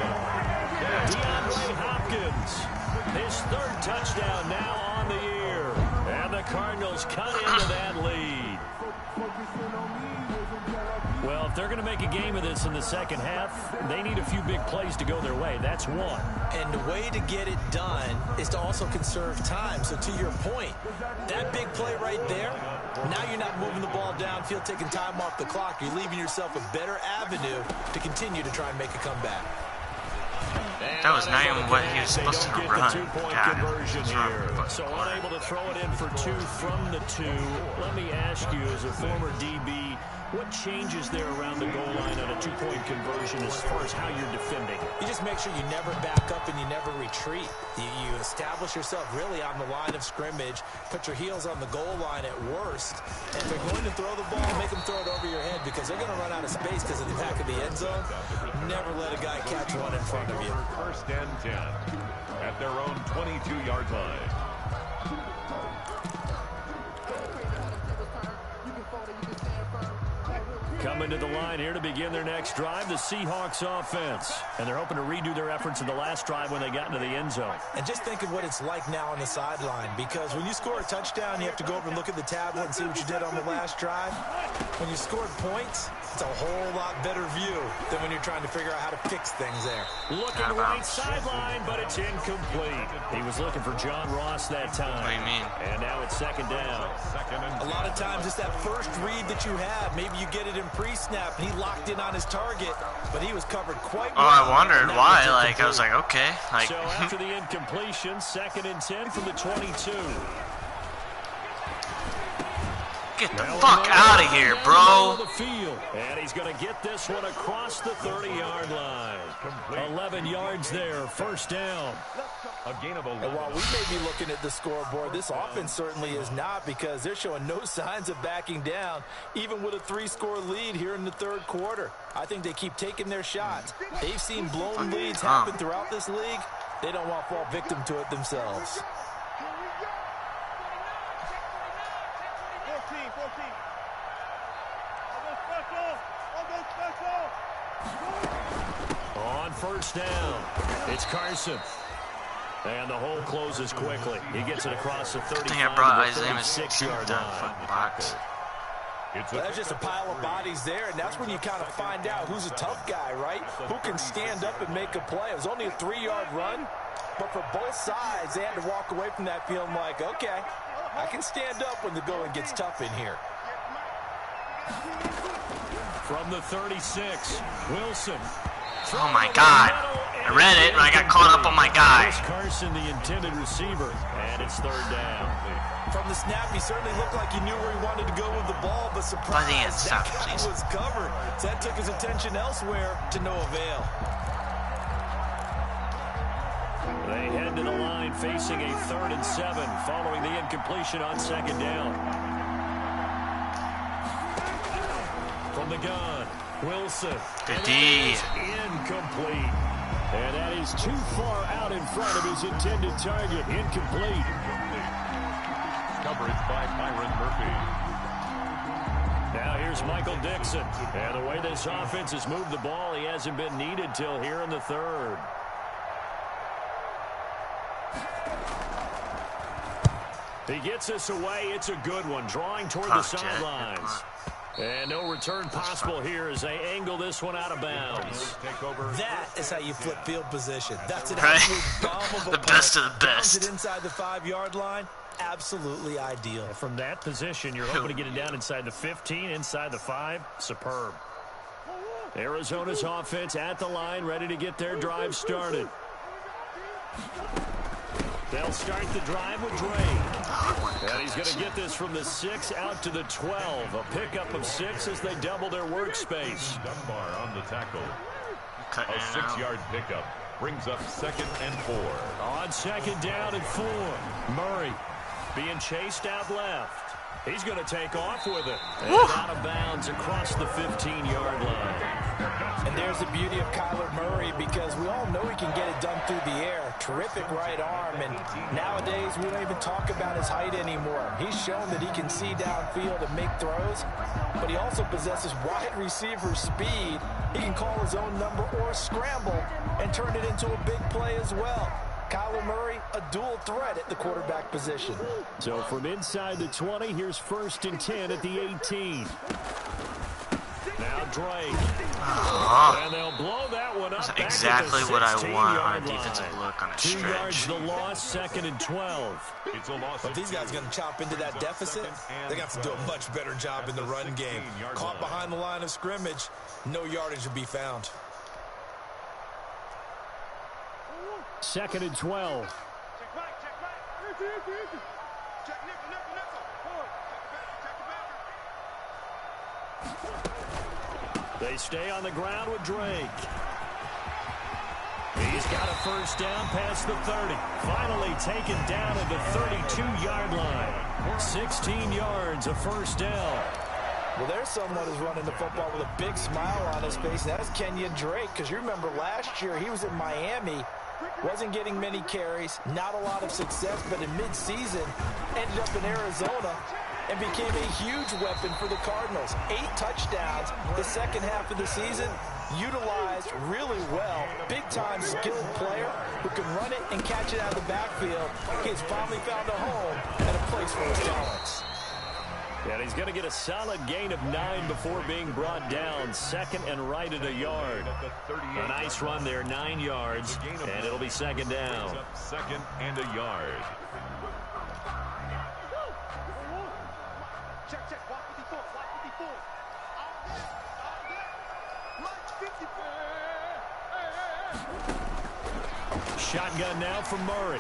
DeAndre Hopkins, his 3rd touchdown now on the year. And the Cardinals cut into that lead. Well, if they're going to make a game of this in the second half, they need a few big plays to go their way. That's one. And the way to get it done is to also conserve time. So to your point, that big play right there, now you're not moving the ball downfield, taking time off the clock. You're leaving yourself a better avenue to continue to try and make a comeback. That was not even what he was supposed to run. Conversion here. So unable to throw it in for 2 from the 2. Let me ask you, as a former DB, what changes there around the goal line on a 2-point conversion as far as how you're defending? You just make sure you never back up and you never retreat. You establish yourself really on the line of scrimmage, put your heels on the goal line at worst. And if they're going to throw the ball, make them throw it over your head, because they're going to run out of space because of the back of the end zone. Never let a guy catch one in front of you. First and 10 at their own 22-yard line. Coming to the line here to begin their next drive, the Seahawks offense. And they're hoping to redo their efforts in the last drive when they got into the end zone. And just think of what it's like now on the sideline, because when you score a touchdown, you have to go over and look at the tablet and see what you did on the last drive. When you scored points, it's a whole lot better view than when you're trying to figure out how to fix things there. Looking right sideline, but it's incomplete. He was looking for John Ross that time. What do you mean? And now it's second down. A lot of times it's that first read that you have. Maybe you get it in pre-snap, and he locked in on his target, but he was covered quite well. Oh, I wondered why. Like, I was like, okay. Like, so after the incompletion, 2nd and 10 from the 22. get the fuck out of here, bro. And he's going to get this one across the 30-yard line. 11 yards there, first down. A gain of 11. And while we may be looking at the scoreboard, this offense certainly is not, because they're showing no signs of backing down, even with a 3-score lead here in the third quarter. I think they keep taking their shots. They've seen blown leads happen throughout this league. They don't want to fall victim to it themselves. On first down, it's Carson. And the hole closes quickly. He gets it across the 35 I think I brought to the Isaiah 36-yard down line. fucking box. Well, that's just a pile of bodies there, and that's when you kind of find out who's a tough guy, right? Who can stand up and make a play. It was only a 3-yard run, but for both sides, they had to walk away from that feeling like, okay, I can stand up when the going gets tough in here. From the 36, Wilson. Oh my God. I read it, and I got caught up on my guy. Chris Carson, the intended receiver, and it's third down. From the snap, he certainly looked like he knew where he wanted to go with the ball, but surprise, Stop, that guy please. was covered. So that took his attention elsewhere to no avail. They head to the line facing a 3rd and 7 following the incompletion on second down. From the gun, Wilson. Good D. Incomplete. And that is too far out in front of his intended target. Incomplete. Coverage by Byron Murphy. Now here's Michael Dixon. And the way this offense has moved the ball, he hasn't been needed till here in the 3rd. He gets this away. It's a good one. Drawing toward the sidelines. And no return possible here as they angle this one out of bounds. That is how you flip field position. That's an Right? absolute bomb of a The best play. of the best. Bounce it inside the 5-yard line. Absolutely ideal. From that position, you're hoping to get it down inside the 15, inside the 5. Superb. Arizona's offense at the line, ready to get their drive started. They'll start the drive with Drake. And he's going to get this from the 6 out to the 12. A pickup of 6 as they double their workspace. Dunbar on the tackle. Cutting A it out. 6-yard pickup brings up 2nd and 4. On second down and 4. Murray being chased out left. He's going to take off with it. And out of bounds across the 15-yard line. And there's the beauty of Kyler Murray, because we all know he can get it done through the air. Terrific right arm, and nowadays we don't even talk about his height anymore. He's shown that he can see downfield and make throws, but he also possesses wide receiver speed. He can call his own number or scramble and turn it into a big play as well. Kyler Murray, a dual threat at the quarterback position. So from inside the 20, here's 1st and 10 at the 18. Now Drake. And they'll blow that one up. That's exactly what I want on a 16-yard line. defensive look on a 2 yards stretch. the loss, 2nd and 12. It's a loss. But these guys are going to chop into that deficit. They got to do a much better job in the run game. Caught behind the line of scrimmage, no yardage to be found. 2nd and 12. They stay on the ground with Drake. He's got a 1st down past the 30. Finally taken down at the 32-yard line. 16 yards, a 1st down. Well, there's someone who's running the football with a big smile on his face, and that's Kenyon Drake, because you remember last year he was in Miami, wasn't getting many carries, not a lot of success, but in mid-season ended up in Arizona and became a huge weapon for the Cardinals. 8 touchdowns the second half of the season, utilized really well. Big-time skilled player who can run it and catch it out of the backfield. He has finally found a home and a place for his talents. And he's going to get a solid gain of 9 before being brought down. 2nd and right at a yard. A nice run there, 9 yards, and it'll be 2nd down. 2nd and a yard. Shotgun now from Murray.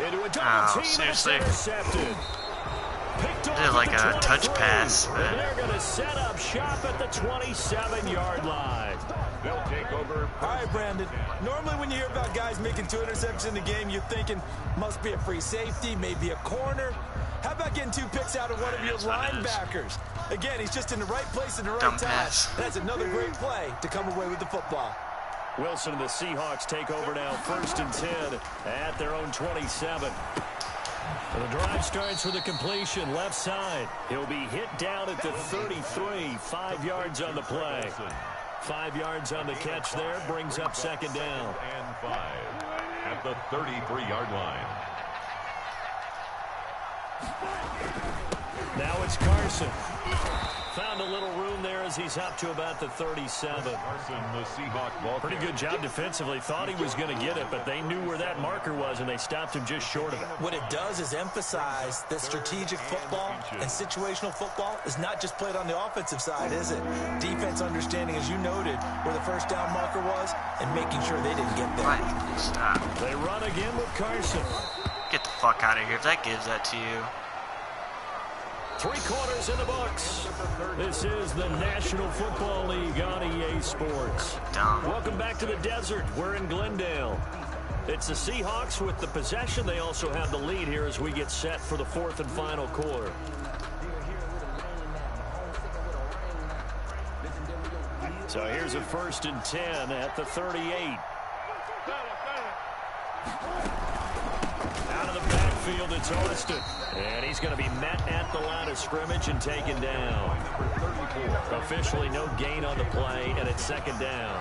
Into a double team, seriously. and it's intercepted. Picked off Did like at the a touch 23. pass, And but they're going to set up shop at the 27-yard line. They'll take over. All right, Brandon. Normally when you hear about guys making 2 interceptions in the game, you're thinking must be a free safety, maybe a corner. How about getting 2 picks out of one of your That's what it is. linebackers? Again, he's just in the right place at the right Dumb time. pass. That's another great play to come away with the football. Wilson and the Seahawks take over now, 1st and 10 at their own 27. The drive starts with a completion left side. He'll be hit down at the 33, 5 yards on the play. 5 yards on the catch there, brings up second down. And 5 at the 33-yard line. Now it's Carson. Found a little room there as he's up to about the 37. Carson, the Seahawk ball. Pretty good job defensively. Thought he was going to get it, but they knew where that marker was, and they stopped him just short of it. What it does is emphasize that strategic football and situational football is not just played on the offensive side, is it? Defense understanding, as you noted, where the first down marker was and making sure they didn't get there. Right. Stop. They run again with Carson. Get the fuck out of here if that gives that to you. 3 quarters in the books. This is the National Football League on EA Sports. Dumb. Welcome back to the desert. We're in Glendale. It's the Seahawks with the possession. They also have the lead here as we get set for the 4th and final quarter. So here's a 1st and 10 at the 38. Out of the backfield, it's Austin. And he's going to be met at the line of scrimmage and taken down. Officially no gain on the play, and it's second down.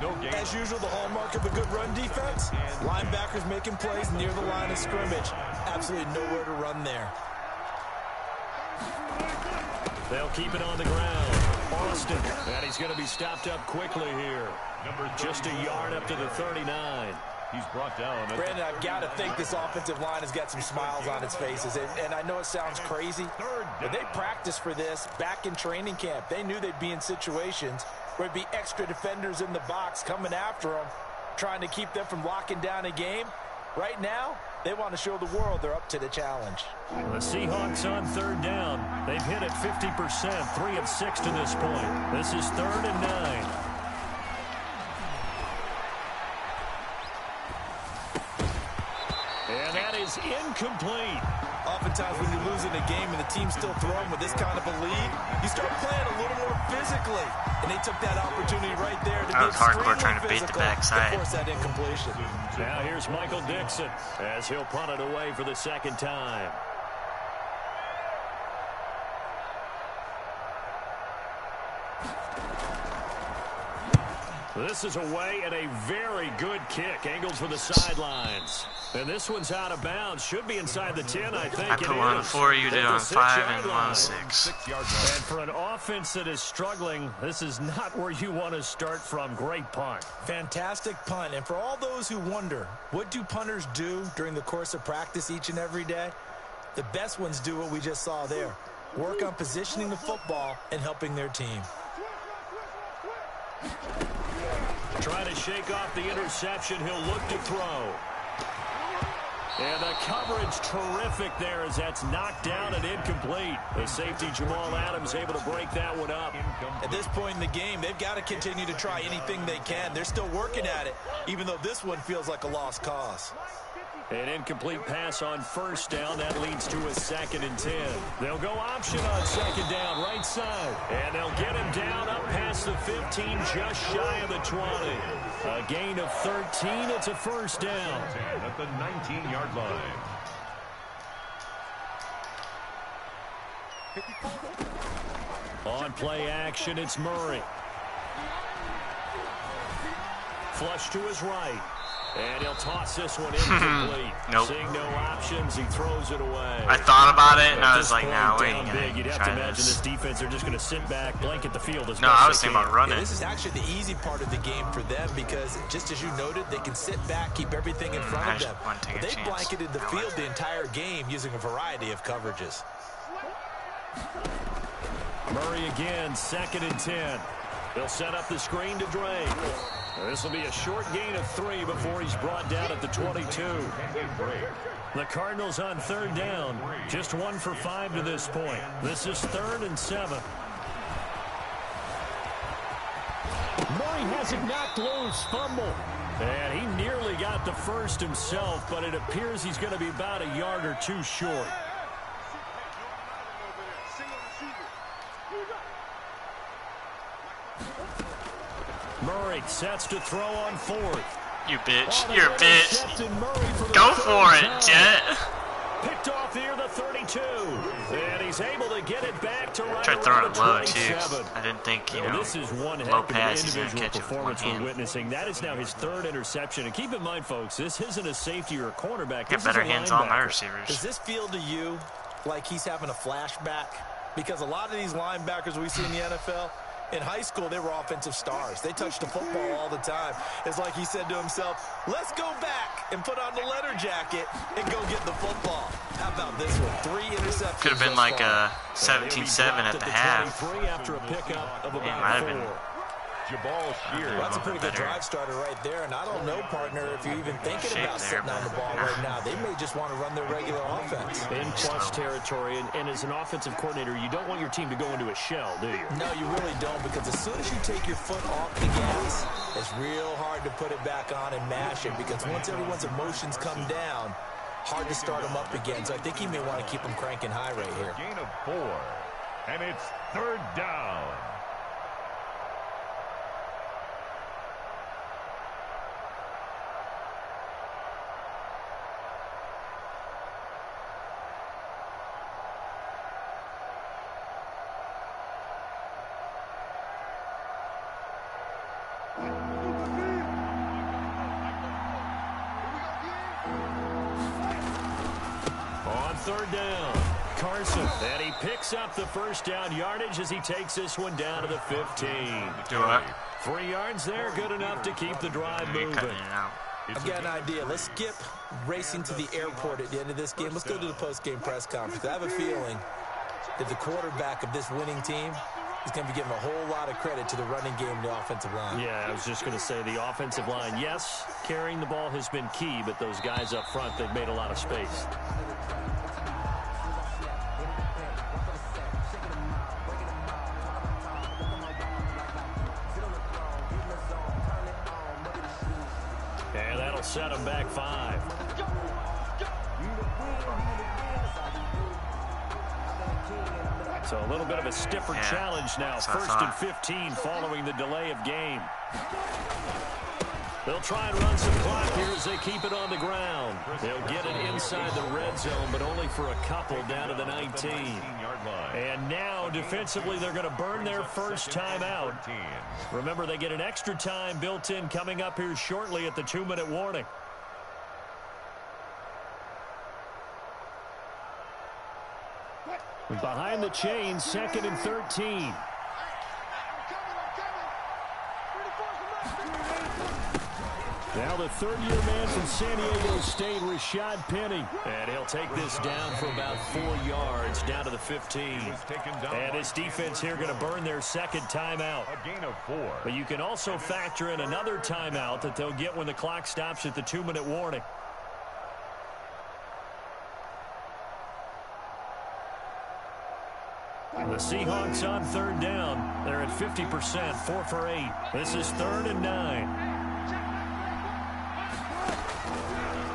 No gain. As usual, the hallmark of a good run defense, linebackers making plays near the line of scrimmage. Absolutely nowhere to run there. They'll keep it on the ground. Austin, and he's going to be stopped up quickly here. Just a yard up to the 39. He's brought down. Brandon, I've got to think this offensive line has got some smiles on its faces. And I know it sounds crazy, but they practiced for this back in training camp. They knew they'd be in situations where there'd be extra defenders in the box coming after them, trying to keep them from locking down a game. Right now, they want to show the world they're up to the challenge. The Seahawks on 3rd down. They've hit it 50%, 3 of 6 to this point. This is 3rd and 9. And that is incomplete. Oftentimes when you're losing a game and the team's still throwing with this kind of a lead, you start playing a little more physically. And they took that opportunity right there to That be was hardcore extremely trying to beat the physical backside. and force that incompletion. Now here's Michael Dixon as he'll punt it away for the second time. This is away and a very good kick. Angled for the sidelines. And this one's out of bounds. Should be inside the 10, I think. I put one on 4, you did on 5, and one on 6. And for an offense that is struggling, this is not where you want to start from. Great punt. Fantastic punt. And for all those who wonder, what do punters do during the course of practice each and every day? The best ones do what we just saw there. Work on positioning the football and helping their team. Trying to shake off the interception. He'll look to throw. And the coverage terrific there as that's knocked down and incomplete. The safety Jamal Adams able to break that one up. At this point in the game, they've got to continue to try anything they can. They're still working at it, even though this one feels like a lost cause. An incomplete pass on 1st down. That leads to a 2nd and 10. They'll go option on 2nd down, right side. And they'll get him down up past the 15, just shy of the 20. A gain of 13. It's a 1st down. At the 19-yard line. On play action, it's Murray. Flush to his right. And he'll toss this one incomplete. Nope. Seeing no options, he throws it away. I thought about it, and At I was this like, point, no, we down ain't big. You'd gonna have to try imagine this. this defense, they're just going to sit back, blanket the field as No, best I was they thinking about can. running. Yeah, this is actually the easy part of the game for them because, just as you noted, they can sit back, keep everything in front I of just them. want to take a But they chance. blanketed the field the entire game using a variety of coverages. Murray again, 2nd and 10. They'll set up the screen to Drake. This will be a short gain of 3 before he's brought down at the 22. The Cardinals on 3rd down. Just 1 for 5 to this point. This is 3rd and 7. Murray has it knocked loose. Fumble. And he nearly got the first himself, but it appears he's going to be about a yard or 2 short. Murray sets to throw on 4th. You bitch. You're a bitch. Go for it, Jet. Picked off here the 32. And he's able to get it back to right Tried throwing around it the low, too. 27. I didn't think, you Well, know, this is one low heck of pass an is going to individual catch it with one performance we're hand. witnessing. That is now his third interception. And keep in mind, folks, this isn't a safety or a cornerback. Got This better is a hands on my linebacker. receivers. Does this feel to you like he's having a flashback? Because a lot of these linebackers we see in the NFL, in high school, they were offensive stars. They touched the football all the time. It's like he said to himself, let's go back and put on the leather jacket and go get the football. How about this one? 3 interceptions. Could have been like a 17-7 at the half. After a pickup of It about might have been. 4. Jabal Shear. That's a pretty good Better. drive starter right there. And I don't know, partner, if you're even thinking Shape about there, sitting on the but- ball right now. They may just want to run their regular offense. In plus territory, and as an offensive coordinator, you don't want your team to go into a shell, do you? No, you really don't, because as soon as you take your foot off the gas, it's real hard to put it back on and mash it, because once everyone's emotions come down, hard to start them up again. So I think he may want to keep them cranking high right here. Gain of 4. And it's 3rd down. On 3rd down, Carson. And he picks up the first down yardage as he takes this one down to the 15. Do it. 3 yards there, good enough to keep the drive You're moving. cutting it out. I've got an idea. Let's skip racing to the airport at the end of this game. Let's go to the post-game press conference. I have a feeling that the quarterback of this winning team is going to be giving a whole lot of credit to the running game and the offensive line. Yeah, I was just going to say the offensive line, yes, carrying the ball has been key, but those guys up front, they've made a lot of space. And that'll set them back 5. So a little bit of a stiffer Yeah, challenge now. that's what I 1st and thought. 15 following the delay of game. They'll try and run some clock here as they keep it on the ground. They'll get it inside the red zone, but only for a couple down to the 19. And now, defensively, they're going to burn their first timeout. Remember, they get an extra time built in coming up here shortly at the 2-minute warning. Behind the chains, 2nd and 13. Now the 3rd-year man from San Diego State, Rashad Penny. And he'll take this down for about 4 yards, down to the 15. And this defense here going to burn their 2nd timeout. A gain of 4. But you can also factor in another timeout that they'll get when the clock stops at the 2-minute warning. The Seahawks on 3rd down. They're at 50%, 4 for 8. This is 3rd and 9.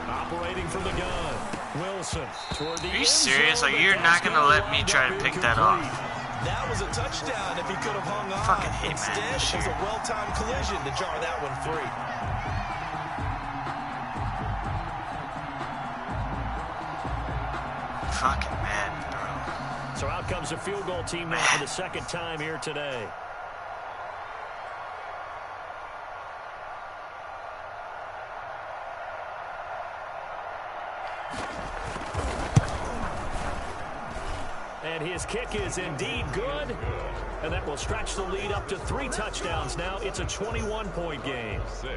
Operating from the gun. Wilson toward the Are you end serious? zone, Like, but you're that's not gonna let me gonna try to be pick that off. incomplete. That was a touchdown if he could have hung on. Fucking hate Instead, man, it was shit. a well-timed collision to jar that one free. Fucking mad, bro. So out comes the field goal team now for the 2nd time here today. And his kick is indeed good. And that will stretch the lead up to 3 touchdowns now. It's a 21-point game. 6.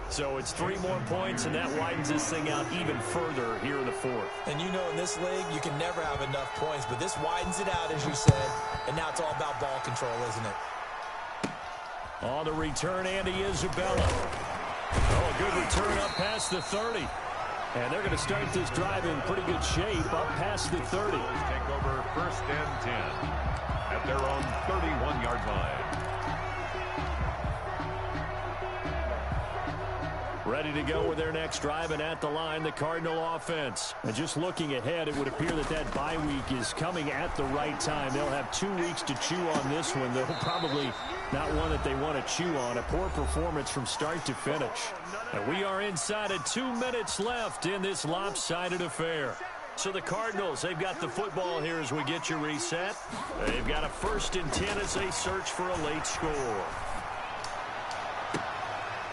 So it's 3 more points, and that widens this thing out even further here in the 4th. And you know, in this league, you can never have enough points, but this widens it out, as you said, and now it's all about ball control, isn't it? On the return, Andy Isabella. Oh, a good return up past the 30. And they're going to start this drive in pretty good shape up past the 30. Take over 1st and 10 at their own 31-yard line. Ready to go with their next drive, and at the line, the Cardinal offense. And just looking ahead, it would appear that that bye week is coming at the right time. They'll have 2 weeks to chew on this one, though probably not one that they want to chew on. A poor performance from start to finish. And we are inside of 2 minutes left in this lopsided affair. So the Cardinals, they've got the football here as we get you reset. They've got a 1st and 10 as they search for a late score.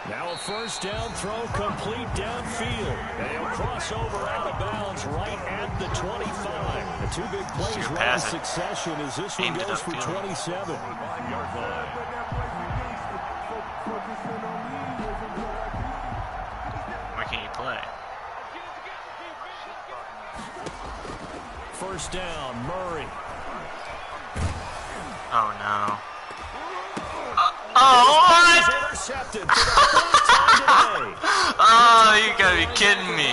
Now a 1st down throw, complete downfield. And a crossover out of bounds right at the 25. The 2 big plays right in succession as this one goes for 27. Where can you play? 1st down, Murray. Oh, no. Oh, what? Intercepted for the 4th time today. Oh, you gotta be kidding me.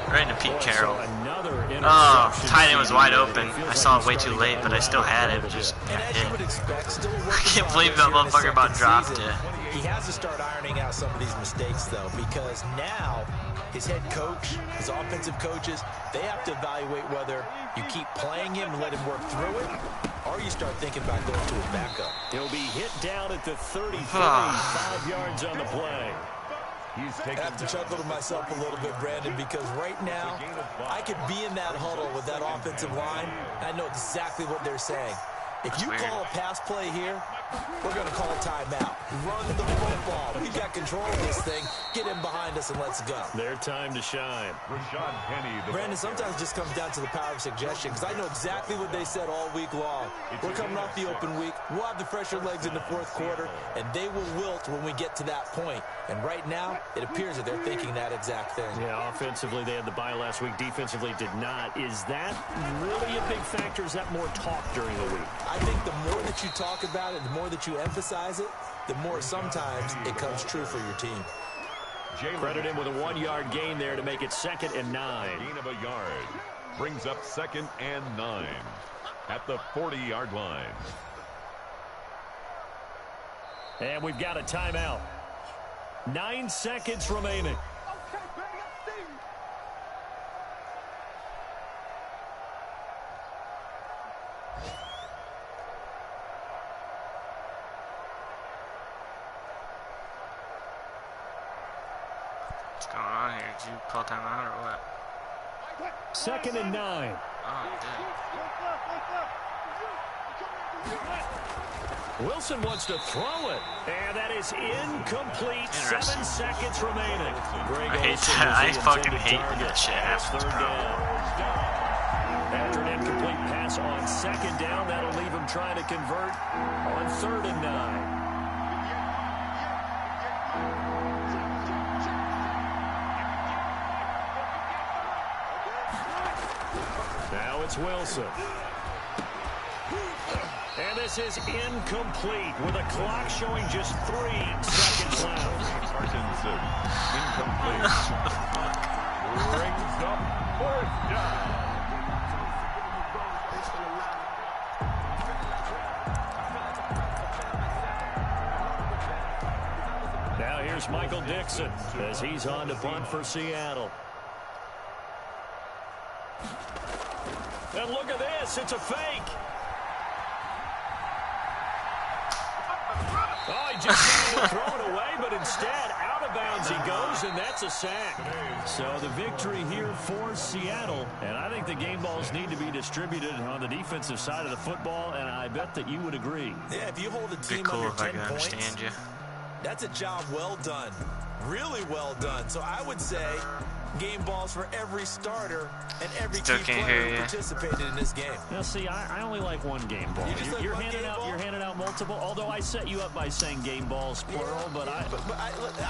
Right into Pete Carroll. Oh, tight end was wide open. I saw it way too late, but I still had it. Just I can't believe that motherfucker about dropped it. He has to start ironing out some of these mistakes, though, because now his head coach, his offensive coaches, they have to evaluate whether you keep playing him and let him work through it, or you start thinking about going to his backup. He'll be hit down at the 33, 5 yards on the play. I have to chuckle to myself a little bit, Brandon, because right now I could be in that huddle with that offensive line, and I know exactly what they're saying. If you call a pass play here, we're going to call a timeout. Run the football. We got control of this thing. Get him behind us and let's go. Their time to shine. Brandon, sometimes it just comes down to the power of suggestion, because I know exactly what they said all week long. We're coming off the open week. We'll have the fresher legs in the 4th quarter, and they will wilt when we get to that point. And right now, it appears that they're thinking that exact thing. Yeah, offensively, they had the bye last week. Defensively, did not. Is that really a big factor? Is that more talk during the week? I think the more that you talk about it, the more that you emphasize it, the more sometimes it comes true for your team. Credit him with a 1-yard gain there to make it 2nd and 9. Gain of a yard brings up 2nd and 9 at the 40-yard line. And we've got a timeout. 9 seconds remaining. What's going on here? Did you call timeout or what? 2nd and 9. Oh, dude. Wilson wants to throw it, and that is incomplete. 7 seconds remaining. I hate that. I fucking hate that shit happens, 3rd bro. down. After an incomplete pass on 2nd down, that'll leave him trying to convert on 3rd and 9. Now it's Wilson. And this is incomplete with a clock showing just 3 seconds left. Parkinson, incomplete. Brings up 4th down. Now here's Michael Dixon as he's on to punt for Seattle. And look at this, it's a fake. Oh, he just needed to throw it away, but instead, out of bounds he goes, and that's a sack. So the victory here for Seattle, and I think the game balls need to be distributed on the defensive side of the football, and I bet that you would agree. Yeah, if you hold a team Be cool under if I 10 could points, understand you. that's a job well done. Really well done. So I would say game balls for every starter and every Still key can't player hear who you. participated in this game. Now, see, I only like one game ball. You just like You're one handing game out, ball? you're handing out multiple. Although I set you up by saying game balls plural, but I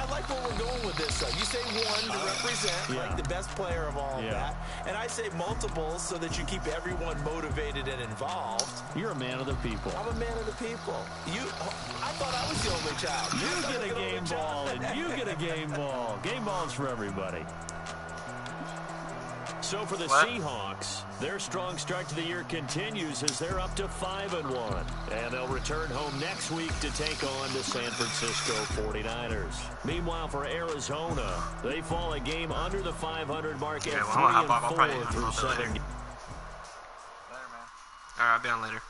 like where we're going with this. You say one to represent, like the best player of all of that, and I say multiples so that you keep everyone motivated and involved. You're a man of the people. I'm a man of the people. I thought I was the only child. You get a game ball, and you get a game ball. Game balls for everybody. So for the What? Seahawks, their strong start to the year continues as they're up to 5-1. And they'll return home next week to take on the San Francisco 49ers. Meanwhile, for Arizona, they fall a game under the 500 mark at 3-4 through 7 games. Later, man. All right, I'll be on later.